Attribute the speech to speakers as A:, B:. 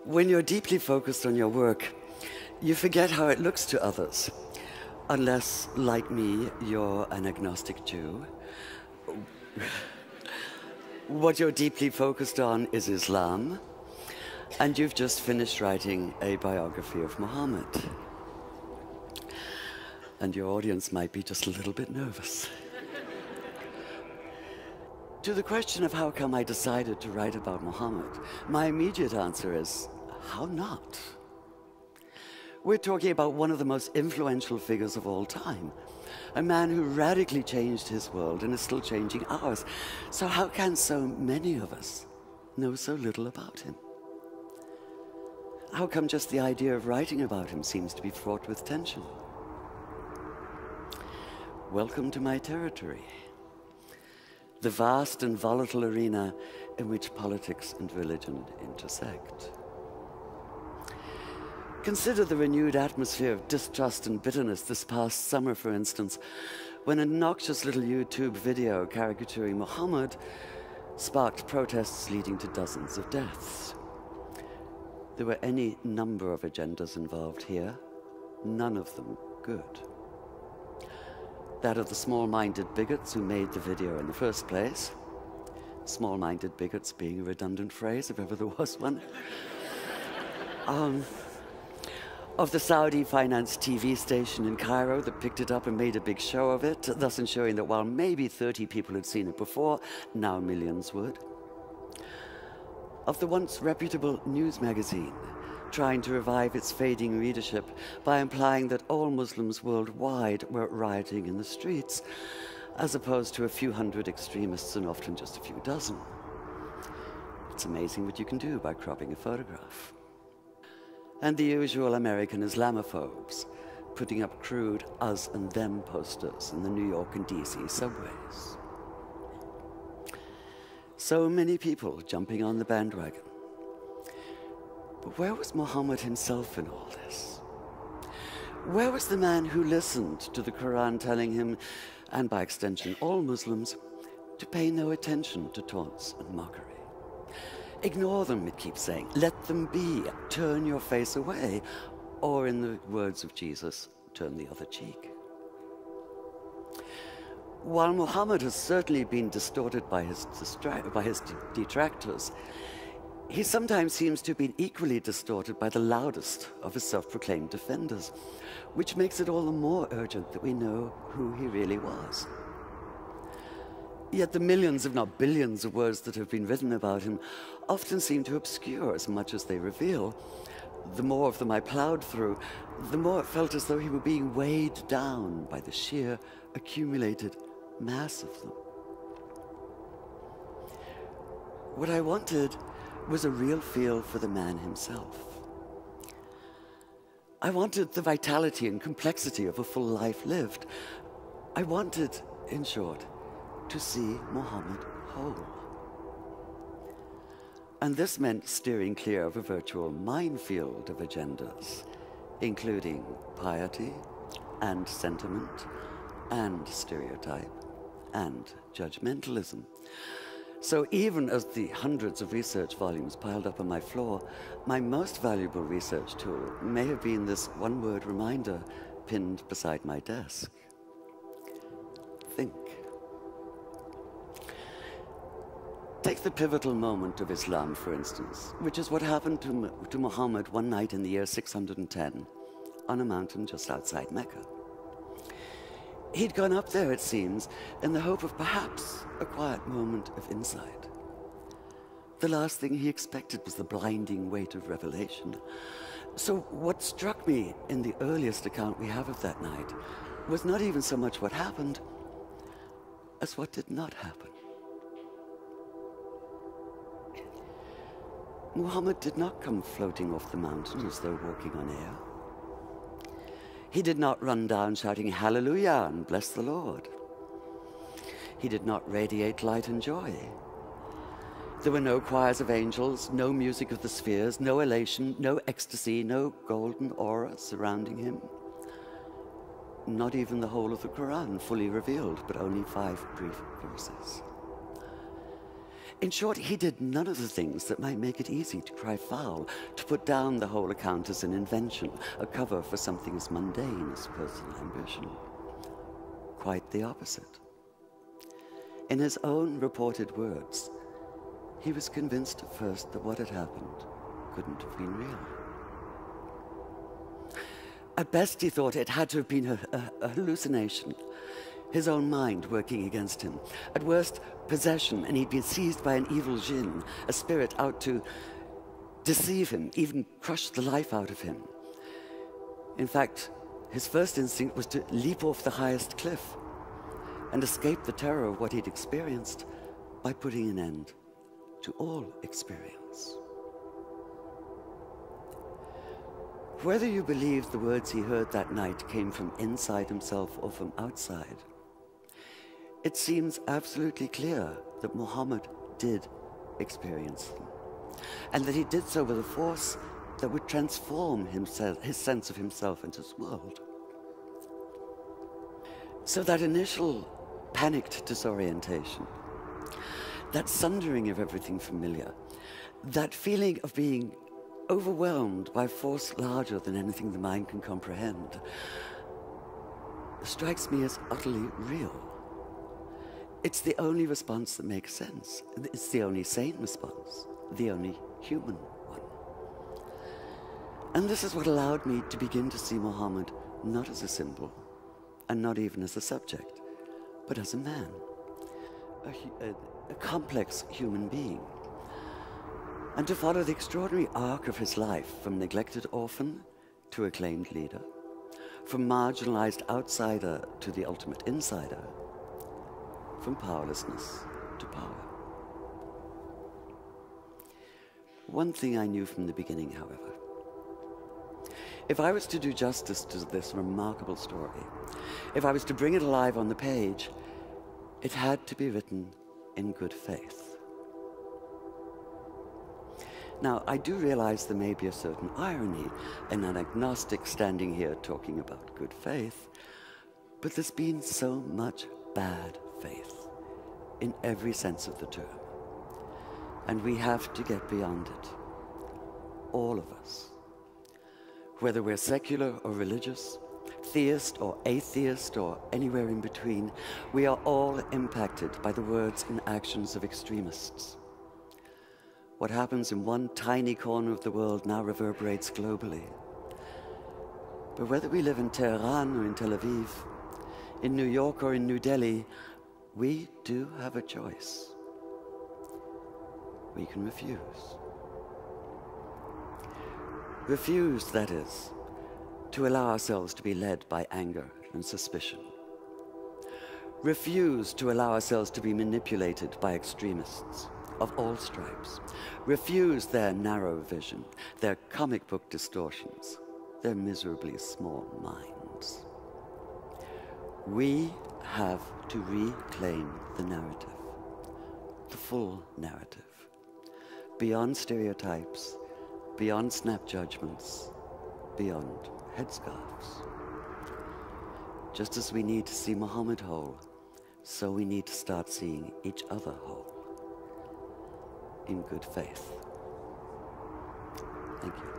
A: When you're deeply focused on your work, you forget how it looks to others. Unless, like me, you're an agnostic Jew. What you're deeply focused on is Islam, and you've just finished writing a biography of Muhammad. And your audience might be just a little bit nervous. To the question of how come I decided to write about Muhammad, my immediate answer is, how not? We're talking about one of the most influential figures of all time, a man who radically changed his world and is still changing ours. So how can so many of us know so little about him? How come just the idea of writing about him seems to be fraught with tension? Welcome to my territory, the vast and volatile arena in which politics and religion intersect. Consider the renewed atmosphere of distrust and bitterness this past summer, for instance, when an obnoxious little YouTube video caricaturing Muhammad sparked protests leading to dozens of deaths. There were any number of agendas involved here, none of them good. That of the small-minded bigots who made the video in the first place. Small-minded bigots being a redundant phrase, if ever there was one. Of the Saudi-financed TV station in Cairo that picked it up and made a big show of it, thus ensuring that while maybe 30 people had seen it before, now millions would. Of the once reputable news magazine, trying to revive its fading readership by implying that all Muslims worldwide were rioting in the streets, as opposed to a few hundred extremists and often just a few dozen. It's amazing what you can do by cropping a photograph. And the usual American Islamophobes, putting up crude us and them posters in the New York and DC subways. So many people jumping on the bandwagon. But where was Muhammad himself in all this? Where was the man who listened to the Quran telling him, and by extension all Muslims, to pay no attention to taunts and mockery? Ignore them, it keeps saying. Let them be. Turn your face away. Or in the words of Jesus, turn the other cheek. While Muhammad has certainly been distorted by his detractors, he sometimes seems to have been equally distorted by the loudest of his self-proclaimed defenders, which makes it all the more urgent that we know who he really was. Yet the millions, if not billions, of words that have been written about him often seem to obscure as much as they reveal. The more of them I plowed through, the more it felt as though he were being weighed down by the sheer accumulated mass of them. What I wanted was a real feel for the man himself. I wanted the vitality and complexity of a full life lived. I wanted, in short, to see Muhammad whole. And this meant steering clear of a virtual minefield of agendas, including piety and sentiment and stereotype and judgmentalism. So even as the hundreds of research volumes piled up on my floor, my most valuable research tool may have been this one-word reminder pinned beside my desk. Think. Take the pivotal moment of Islam, for instance, which is what happened to Muhammad one night in the year 610 on a mountain just outside Mecca. He'd gone up there, it seems, in the hope of perhaps a quiet moment of insight. The last thing he expected was the blinding weight of revelation. So what struck me in the earliest account we have of that night was not even so much what happened as what did not happen. Muhammad did not come floating off the mountain as though walking on air. He did not run down shouting hallelujah and bless the Lord. He did not radiate light and joy. There were no choirs of angels, no music of the spheres, no elation, no ecstasy, no golden aura surrounding him. Not even the whole of the Quran fully revealed, but only 5 brief verses. In short, he did none of the things that might make it easy to cry foul, to put down the whole account as an invention, a cover for something as mundane as personal ambition. Quite the opposite. In his own reported words, he was convinced at first that what had happened couldn't have been real. At best, he thought it had to have been a hallucination, his own mind working against him. At worst, possession, and he'd been seized by an evil jinn, a spirit out to deceive him, even crush the life out of him. In fact, his first instinct was to leap off the highest cliff and escape the terror of what he'd experienced by putting an end to all experience. Whether you believe the words he heard that night came from inside himself or from outside, it seems absolutely clear that Muhammad did experience them, and that he did so with a force that would transform himself, his sense of himself and his world. So that initial panicked disorientation, that sundering of everything familiar, that feeling of being overwhelmed by force larger than anything the mind can comprehend, strikes me as utterly real. It's the only response that makes sense. It's the only sane response, the only human one. And this is what allowed me to begin to see Muhammad not as a symbol, and not even as a subject, but as a man, a complex human being, and to follow the extraordinary arc of his life from neglected orphan to acclaimed leader, from marginalized outsider to the ultimate insider, from powerlessness to power. One thing I knew from the beginning, however: if I was to do justice to this remarkable story, if I was to bring it alive on the page, it had to be written in good faith. Now, I do realize there may be a certain irony in an agnostic standing here talking about good faith, but there's been so much bad faith in every sense of the term, and we have to get beyond it, all of us. Whether we're secular or religious, theist or atheist or anywhere in between, we are all impacted by the words and actions of extremists. What happens in one tiny corner of the world now reverberates globally. But whether we live in Tehran or in Tel Aviv, in New York or in New Delhi, we do have a choice. We can refuse. Refuse, that is, to allow ourselves to be led by anger and suspicion. Refuse to allow ourselves to be manipulated by extremists of all stripes. Refuse their narrow vision, their comic book distortions, their miserably small minds. We have to reclaim the narrative, the full narrative, beyond stereotypes, beyond snap judgments, beyond headscarves. Just as we need to see Muhammad whole, so we need to start seeing each other whole, in good faith. Thank you.